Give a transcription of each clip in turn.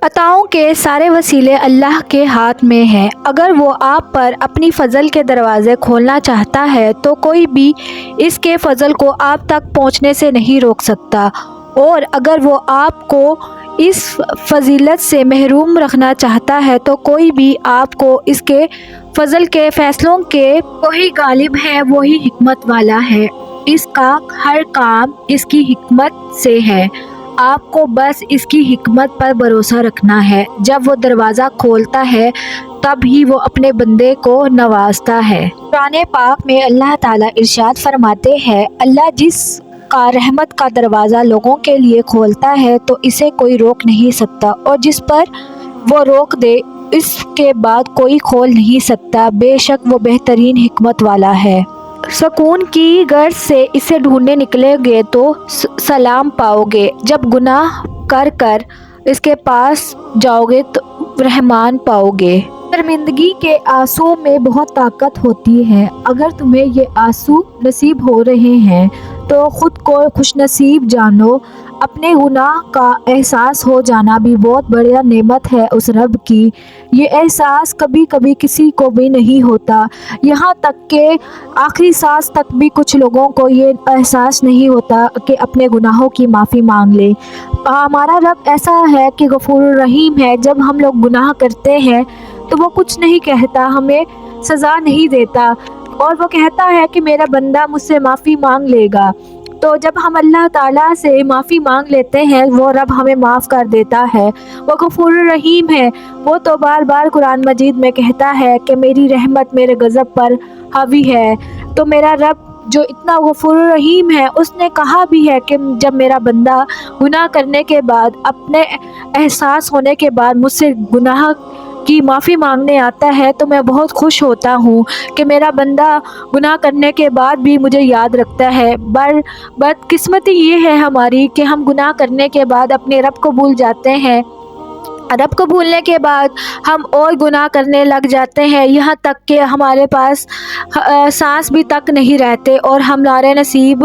عطاؤں کے سارے وسیلے اللہ کے ہاتھ میں ہیں۔ اگر وہ آپ پر اپنی فضل کے دروازے کھولنا چاہتا ہے تو کوئی بھی اس کے فضل کو آپ تک پہنچنے سے نہیں روک سکتا، اور اگر وہ آپ کو اس فضیلت سے محروم رکھنا چاہتا ہے تو کوئی بھی آپ کو اس کے فضل کے فیصلوں کے وہی غالب ہے، وہی حکمت والا ہے۔ اس کا ہر کام اس کی حکمت سے ہے، آپ کو بس اس کی حکمت پر بھروسہ رکھنا ہے۔ جب وہ دروازہ کھولتا ہے تب ہی وہ اپنے بندے کو نوازتا ہے۔ قرآن پاک میں اللہ تعالیٰ ارشاد فرماتے ہیں، اللہ جس کا رحمت کا دروازہ لوگوں کے لیے کھولتا ہے تو اسے کوئی روک نہیں سکتا، اور جس پر وہ روک دے اس کے بعد کوئی کھول نہیں سکتا، بے شک وہ بہترین حکمت والا ہے۔ سکون کی غرض سے اسے ڈھونڈنے نکلو گے تو سلام پاؤ گے، جب گناہ کر کر اس کے پاس جاؤ گے تو رحمان پاؤ گے۔ شرمندگی کے آنسوؤں میں بہت طاقت ہوتی ہے۔ اگر تمہیں یہ آنسو نصیب ہو رہے ہیں تو خود کو خوش نصیب جانو۔ اپنے گناہ کا احساس ہو جانا بھی بہت بڑی نعمت ہے اس رب کی۔ یہ احساس کبھی کبھی کسی کو بھی نہیں ہوتا، یہاں تک کہ آخری سانس تک بھی کچھ لوگوں کو یہ احساس نہیں ہوتا کہ اپنے گناہوں کی معافی مانگ لے۔ ہمارا رب ایسا ہے کہ غفور الرحیم ہے، جب ہم لوگ گناہ کرتے ہیں تو وہ کچھ نہیں کہتا، ہمیں سزا نہیں دیتا، اور وہ کہتا ہے کہ میرا بندہ مجھ سے معافی مانگ لے گا۔ تو جب ہم اللہ تعالیٰ سے معافی مانگ لیتے ہیں وہ رب ہمیں معاف کر دیتا ہے۔ وہ غفور الرحیم ہے، وہ تو بار بار قرآن مجید میں کہتا ہے کہ میری رحمت میرے غضب پر حاوی ہے۔ تو میرا رب جو اتنا غفور الرحیم ہے اس نے کہا بھی ہے کہ جب میرا بندہ گناہ کرنے کے بعد، اپنے احساس ہونے کے بعد مجھ سے گناہ کی معافی مانگنے آتا ہے تو میں بہت خوش ہوتا ہوں کہ میرا بندہ گناہ کرنے کے بعد بھی مجھے یاد رکھتا ہے۔ بدقسمتی یہ ہے ہماری کہ ہم گناہ کرنے کے بعد اپنے رب کو بھول جاتے ہیں، رب کو بھولنے کے بعد ہم اور گناہ کرنے لگ جاتے ہیں، یہاں تک کہ ہمارے پاس سانس بھی تک نہیں رہتے، اور ہمارے نصیب۔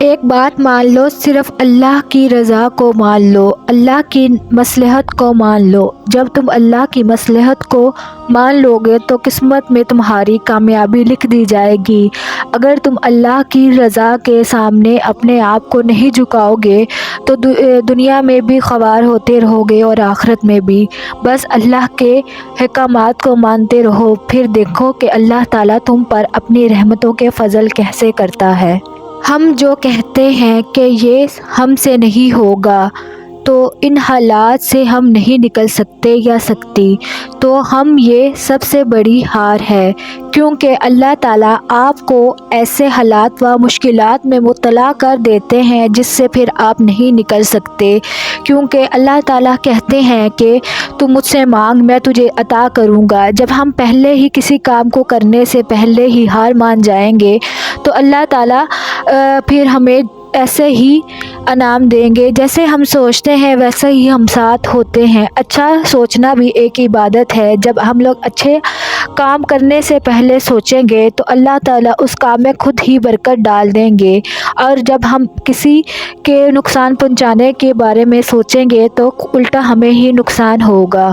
ایک بات مان لو، صرف اللہ کی رضا کو مان لو، اللہ کی مصلحت کو مان لو۔ جب تم اللہ کی مصلحت کو مان لو گے تو قسمت میں تمہاری کامیابی لکھ دی جائے گی۔ اگر تم اللہ کی رضا کے سامنے اپنے آپ کو نہیں جھکاؤ گے تو دنیا میں بھی خوار ہوتے رہو گے اور آخرت میں بھی۔ بس اللہ کے احکامات کو مانتے رہو، پھر دیکھو کہ اللہ تعالیٰ تم پر اپنی رحمتوں کے فضل کیسے کرتا ہے۔ ہم جو کہتے ہیں کہ یہ ہم سے نہیں ہوگا، تو ان حالات سے ہم نہیں نکل سکتے یا سکتی، تو ہم یہ سب سے بڑی ہار ہے، کیونکہ اللہ تعالیٰ آپ کو ایسے حالات و مشکلات میں مبتلا کر دیتے ہیں جس سے پھر آپ نہیں نکل سکتے، کیونکہ اللہ تعالیٰ کہتے ہیں کہ تم مجھ سے مانگ میں تجھے عطا کروں گا۔ جب ہم پہلے ہی کسی کام کو کرنے سے پہلے ہی ہار مان جائیں گے تو اللہ تعالیٰ پھر ہمیں ایسے ہی انعام دیں گے، جیسے ہم سوچتے ہیں ویسے ہی ہم ساتھ ہوتے ہیں۔ اچھا سوچنا بھی ایک عبادت ہے، جب ہم لوگ اچھے کام کرنے سے پہلے سوچیں گے تو اللہ تعالیٰ اس کام میں خود ہی برکت ڈال دیں گے، اور جب ہم کسی کے نقصان پہنچانے کے بارے میں سوچیں گے تو الٹا ہمیں ہی نقصان ہوگا۔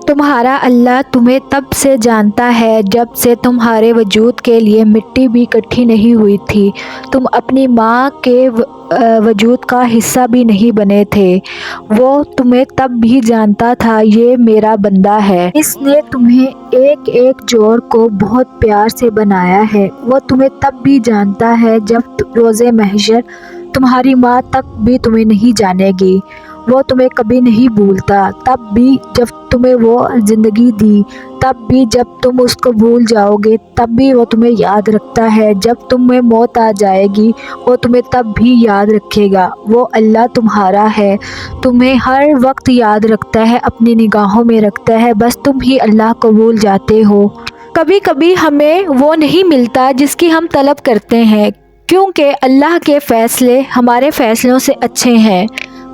تمہارا اللہ تمہیں تب سے جانتا ہے جب سے تمہارے وجود کے لیے مٹی بھی اکٹھی نہیں ہوئی تھی، تم اپنی ماں کے وجود کا حصہ بھی نہیں بنے تھے، وہ تمہیں تب بھی جانتا تھا یہ میرا بندہ ہے۔ اس نے تمہیں ایک ایک جوڑ کو بہت پیار سے بنایا ہے، وہ تمہیں تب بھی جانتا ہے جب روز محشر تمہاری ماں تک بھی تمہیں نہیں جانے گی، وہ تمہیں کبھی نہیں بھولتا، تب بھی جب تمہیں وہ زندگی دی، تب بھی جب تم اس کو بھول جاؤ گے تب بھی وہ تمہیں یاد رکھتا ہے، جب تمہیں موت آ جائے گی وہ تمہیں تب بھی یاد رکھے گا۔ وہ اللہ تمہارا ہے، تمہیں ہر وقت یاد رکھتا ہے، اپنی نگاہوں میں رکھتا ہے، بس تم ہی اللہ کو بھول جاتے ہو۔ کبھی کبھی ہمیں وہ نہیں ملتا جس کی ہم طلب کرتے ہیں، کیونکہ اللہ کے فیصلے ہمارے فیصلوں سے اچھے ہیں۔